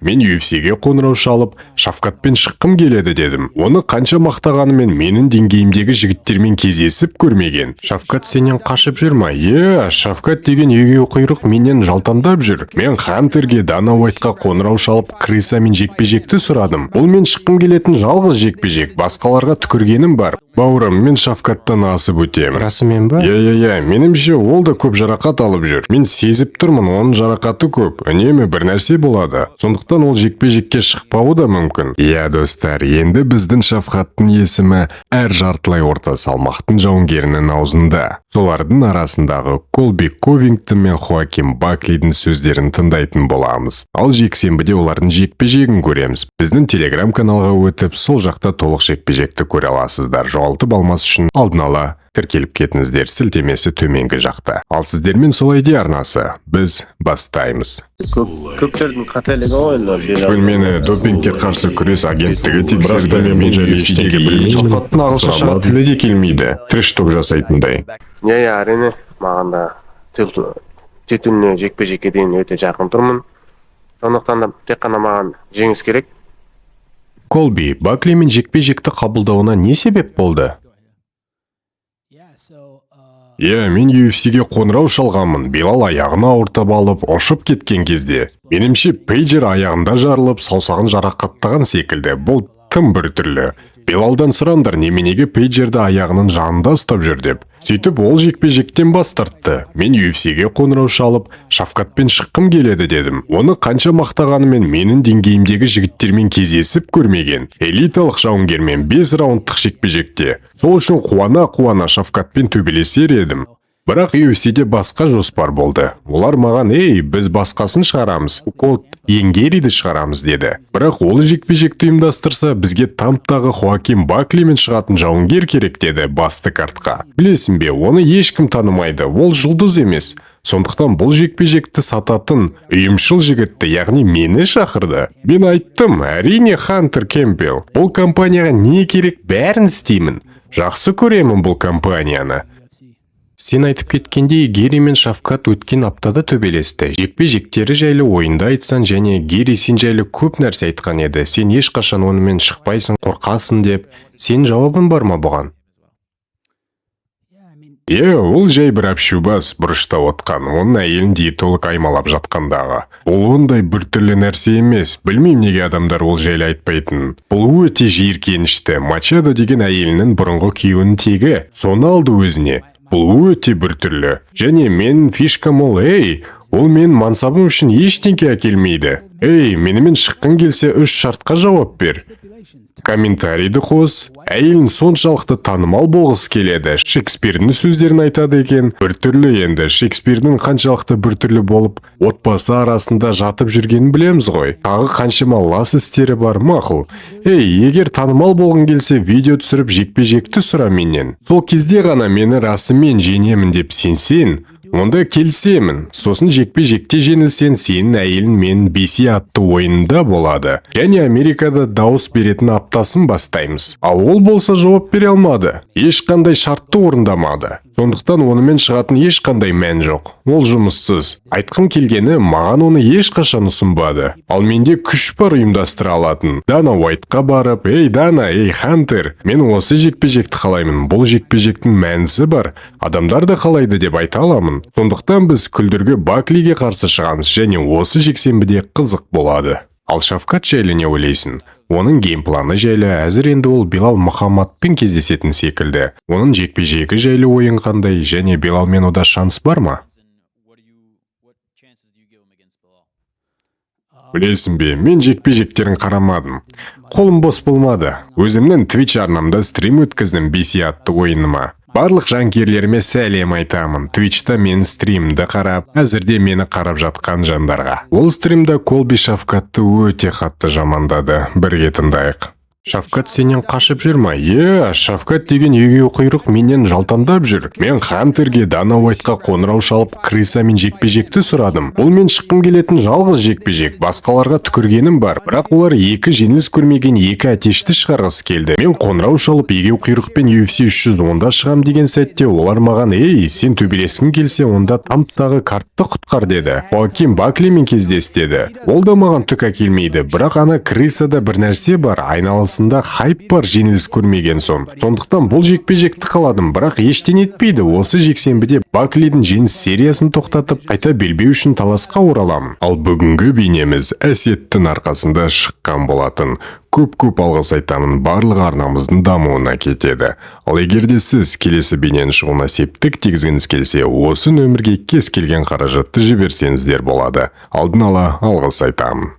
Мен UFC-ге қоңырау шалып, Шавкатпен шыққым келеді дедім. Оны қанша мақтағанымен менің деңгейімдегі жігіттермен кездесіп көрмеген. Шавкат сенен қашып жүр ма? Шавкат деген егеу құйрық менен жалтаңдап жүр. Мен Хантерге, Дана Уайтқа қоңырау шалып, Крисамен жекпе-жекті сұрадым. Бұл мен шыққым келетін жалғыз жекпе-жек. Басқаларға түкіргенім бар. Бауырым, мен Шавкаттан асып өтем. Расымен ба? Менімше ол да көп жарақат алып жүр. Мен сезіп тұрмын, оның жарақаты көп. Үнемі бір нәрсе болады. Сондықтан ол жекпе-жекке шықпауы да мүмкін. Достар, енді біздің Шавкаттың есімі әр жартылай орта салмақтың жауынгерінің аузында. Солардың арасындағы Колби Ковингтон мен Хоаким Баклидің сөздерін тыңдайтын боламыз. Ал жексенбіде олардың жекпе-жегін көреміз. Біздің телеграм-каналға өтіп, сол жақта толық жекпе-жекті көре аласыздар. Жоғалтып алмас үшін алдын ала тіркеліп кетіңіздер, сілтемесі төменгі жақта. Ал сіздермен сол ID арнасы. Біз бастаймыз. Көптердің қателігі ойлар. Бөлмені допингке қарсы күрес агенттігі тексерді. Мен жайлы ештеңе білмеймін. Шавкаттың ағылшынша тілі де келмейді. Трэш-ток жасайтындай. Әрине, маған да титуліне жекпе-жекке дейін өте жақын тұрмын. Сондықтан да тек қана маған жеңіс керек. Колби, Баклимен жекпе-жекті қабылдауына не себеп болды? Мен UFC-ге қоңырау шалғанмын. Билал аяғын ауыртып алып, ұшып кеткен кезде. Менімше Пейджер аяғында жарылып, саусағын жарақаттаған секілді. Бұл тым бір түрлі. Билалдан сұраңдар, неменеге Пейджерді аяғының жанында ұстап жүр деп. Сөйтіп ол жекпе-жектен бас тартты. Мен UFC-ге қоңырау шалып, Шавкатпен шыққым келеді дедім. Оны қанша мақтағанымен менің деңгейімдегі жігіттермен кездесіп көрмеген. Элиталық жауынгермен 5 раундтық жекпе-жекте. Сол үшін қуана Шавкатпен төбелесер едім. Бірақ UFC-де басқа жоспар болды. Олар маған, біз басқасын шығарамыз, Колт Енгериді шығарамыз деді. Бірақ ол жекпе-жекті ұйымдастырса, бізге тамптағы Хоаким Баклимен шығатын жауынгер керек деді басты картқа. Білесің бе, оны ешкім танымайды, ол жұлдыз емес. Сондықтан бұл жекпе-жекті сататын ұйымшыл жігітті, яғни мені шақырды. Мен айттым, әрине Хантер Кемпбелл. Бұл компанияға не керек, бәрін істеймін. Жақсы көремін бұл компанияны. Сен айтып кеткенде Гери мен Шавкат өткен аптада төбелесті. Жекпе-жектері жайлы ойында айтсан, және Гери сен жайлы көп нәрсе айтқан еді. Сен ешқашан онымен шықпайсың, қорқасың деп. Сен жауабын бар ма бұған? Ол жай бір әпшубас бұрышта отқан, оның әйелін диетолог аймалап жатқандағы. Ол ондай біртүрлі нәрсе емес. Білмеймін неге адамдар ол жайлы айтпайтын. Бұл өте жиіркенішті. Мачадо деген әйелінің бұрынғы күйеуінің тегі. Соны алды өзіне. Бұл өте біртүрлі. Және мен фишкам ол, ол мен мансабым үшін ештеңке әкелмейді. Менімен шыққың келсе 3 шартқа жауап бер. Комментарийді қос. Әйелін соншалықты танымал болғысы келеді. Шекспирдің сөздерін айтады екен. Біртүрлі енді. Шекспирдің қаншалықты біртүрлі болып, отбасы арасында жатып жүргенін білеміз ғой. Тағы қаншама лас істері бар, мақұл. Егер танымал болғың келсе, видео түсіріп жекпе-жекті сұра менен. Сол кезде ғана мені расымен жеңемін деп сенсең, онда келісемін. Сосын жекпе-жекте жеңілсең, сенің әйелін мен BC атты ойында болады. Және Америкада дауыс беретін аптасын бастаймыз. Ал ол болса жауап бере алмады. Ешқандай шартты орындамады. Сондықтан онымен шығатын ешқандай мән жоқ. Ол жұмыссыз. Айтқым келгені, маған оны ешқашан ұсынбады. Ал менде күш бар ұйымдастыра алатын. Дана Уайтқа барып, Дана, Хантер, мен осы жекпе-жекті қалаймын. Бұл жекпе-жектің мәнісі бар. Адамдар да қалайды деп айта аламын. Сондықтан біз күлдіргі Баклиге қарсы шығамыз, және осы жексенбіде қызық болады. Ал Шавкат жайлы не ойлайсың? Оның геймпланы жайлы әзір енді ол Билал Мұхаммадпен кездесетін секілді. Оның жекпе-жегі жайлы ойың қандай, және Билалмен ода шанс бар ма? Білесің бе, мен жекпе-жектерін қарамадым. Қолым бос болмады. Өзімнің Twitch арнамда стрим өткіздім BC атты ойыныма. Барлық жанкерлеріме сәлем айтамын. Twitch'та мен стримді қарап, әзірде мені қарап жатқан жандарға. Ол стримда Колби Шавкатты өте қатты жамандады. Бірге тыңдайық. Шавкат сенен қашып жүр ма? Шавкат деген егеу құйрық менен жалтандап жүр. Мен Хантерге Дана Уайтқа қоңырау шалып крысамен жекпе-жекті сұрадым. Бұл мен шыққым келетін жалғыз жекпе-жек. Басқаларға түкіргенім бар. Бірақ олар екі жеңіліс көрмеген екі әтешті шығарғысы келді. Мен қоңырау шалып егеу құйрықпен UFC 310-да шығам деген сәтте олар маған: "Ей, сен төбелескің келсе, онда тамптағы картты құтқар" деді. Хоакин Баклимен кездес деді. Ол да маған түк әкелмейді. Бірақ ана крысада бір нәрсе бар, айналасында хайп бар, жеңіліс көрмеген соң. Сондықтан бұл жекпе-жекті қаладым, бірақ ештеңе етпейді. Осы жексенбіде Баклидің жеңіс сериясын тоқтатып, қайта белбеу үшін таласқа ораламын. Ал бүгінгі бейнеміз әсеттің арқасында шыққан болатын. Көп алғыс айтамын, барлық арнамыздың дамуына кетеді. Ал егерде сіз келесі бейненің шығуына септік тигізгіңіз келсе, осы нөмірге кез келген қаражатты жіберсеңіздер болады. Алдын ала алғыс айтамын.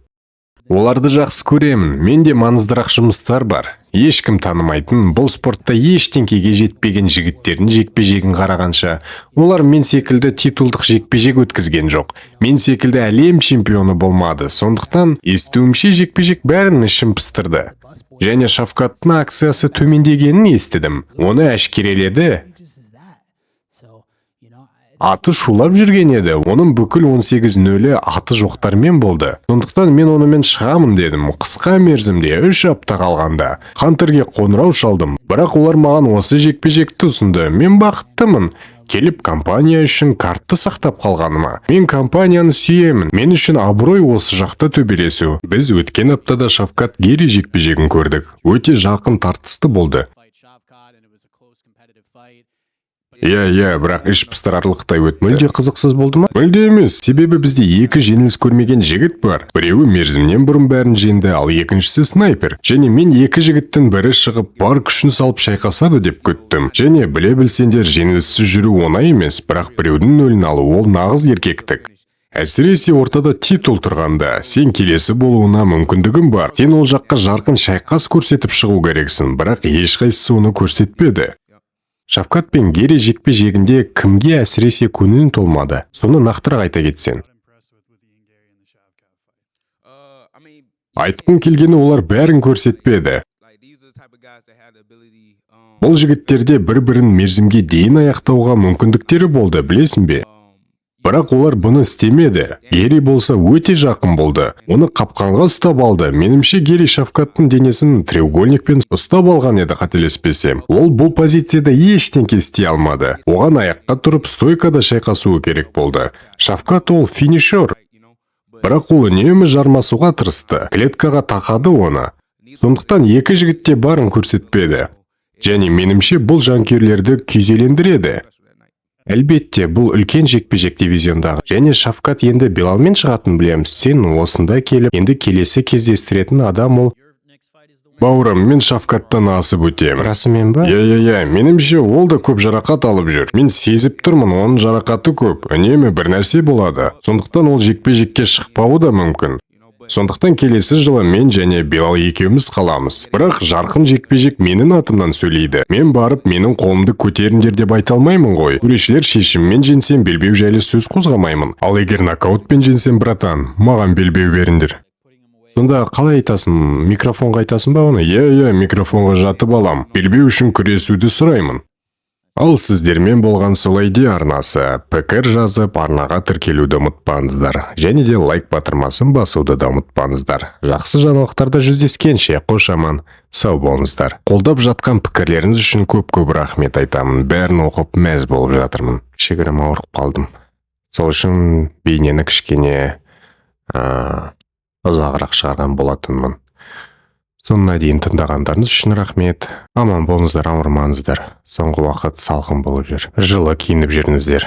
Оларды жақсы көремін. Менде маңыздырақ жұмыстар бар. Ешкім танымайтын, бұл спортта ештеңкеге жетпеген жігіттердің жекпе-жегін қарағанша, олар мен секілді титулдық жекпе-жек өткізген жоқ. Мен секілді әлем чемпионы болмады. Сондықтан естуімше жекпе-жек бәрін ішім пыстырды. Және Шавкаттың акциясы төмендегенін естідім. Оны әшкереледі. Аты шулап жүрген еді. Оның бүкіл 18-0 аты жоқтармен болды. Сондықтан мен онымен шығамын дедім. Қысқа мерзімде 3 апта қалғанда Хантерге қоңырау шалдым. Бірақ олар маған осы жекпе-жекті ұсынды. Мен бақыттымын. Келіп компания үшін картты сақтап қалғаныма. Мен компанияны сүйемін. Мен үшін абырой осы жақта төбелесу. Біз өткен аптада Шавкат Гери жекпе-жегін көрдік. Өте жақын тартысты болды. Бірақ іш пыстырарлықтай өтті. Мүлде қызықсыз болды ма? Мүлде емес. Себебі бізде екі жеңіліс көрмеген жігіт бар. Біреуі мерзімнен бұрын бәрін жеңді, ал екіншісі снайпер. Және мен екі жігіттің бірі шығып бар күшін салып шайқасады деп күттім. Және біле білсеңдер, жеңіліссіз жүру оңай емес, бірақ біреудің нөлін алу ол нағыз еркектік. Әсіресе ортада титул тұрғанда, сен келесі болуына мүмкіндігің бар. Сен ол жаққа жарқын шайқас көрсетіп шығу керексің, бірақ ешқайсысы оны көрсетпеді. Шавкат пен Гери жекпе-жегінде кімге әсіресе көңілің толмады? Соны нақтырақ айта кетсең. Айтқым келгені, олар бәрін көрсетпеді. Бұл жігіттерде бір-бірін мерзімге дейін аяқтауға мүмкіндіктері болды, білесің бе? Бірақ олар бұны істемеді. Гери болса өте жақын болды. Оны қапқанға ұстап алды. Менімше Гери Шавкаттың денесін треугольникпен ұстап алған еді, қателеспесем. Ол бұл позицияда ештеңке істей алмады. Оған аяққа тұрып стойкада шайқасуы керек болды. Шавкат ол финишер. Бірақ ол үнемі жармасуға тырысты. Клеткаға тақады оны. Сондықтан екі жігітте барын көрсетпеді. Және менімше бұл жанкүйерлерді күйзелендіреді. Әлбетте, бұл үлкен жекпе-жек дивизиондағы. Және Шавкат енді Белалмен шығатын білеміз. Сен осында келіп, енді келесі кездестіретін адам ол. Бауырым, мен Шавкаттан асып өтемін. Расымен ба? Менімше ол да көп жарақат алып жүр. Мен сезіп тұрмын, оның жарақаты көп. Үнемі бір нәрсе болады. Сондықтан ол жекпе-жекке шықпауы да мүмкін. Сондықтан келесі жылы мен және Белал екеуміз қаламыз. Бірақ жарқын жекпе-жек менің атымнан сөйлейді. Мен барып, менің қолымды көтеріңдер деп айта алмаймын ғой. Төрешілер шешіммен жеңсем, белбеу жайлы сөз қозғамаймын. Ал егер нокаутпен жеңсем, братан, маған белбеу беріңдер. Сонда қалай айтасың? Микрофонға айтасың ба оны? Микрофонға жатып алам. Белбеу үшін күресуді сұраймын. Ал сіздермен болған Солайде арнасы. Пікір жазып, арнаға тіркелуді ұмытпаңыздар. Және де лайк батырмасын басуды да ұмытпаңыздар. Жақсы жаңалықтарда жүздескенше, қош аман, сау болыңыздар. Қолдап жатқан пікірлеріңіз үшін көп рахмет айтамын. Бәрін оқып мәз болып жатырмын. Кішігірім ауырып қалдым. Сол үшін бейнені кішкене ұзағырақ шығарған болатынмын. Сонына дейін тыңдағандарыңыз үшін рахмет. Аман болыңыздар, ауырмаңыздар. Соңғы уақыт салқын болып жүр. Жылы киініп жүріңіздер.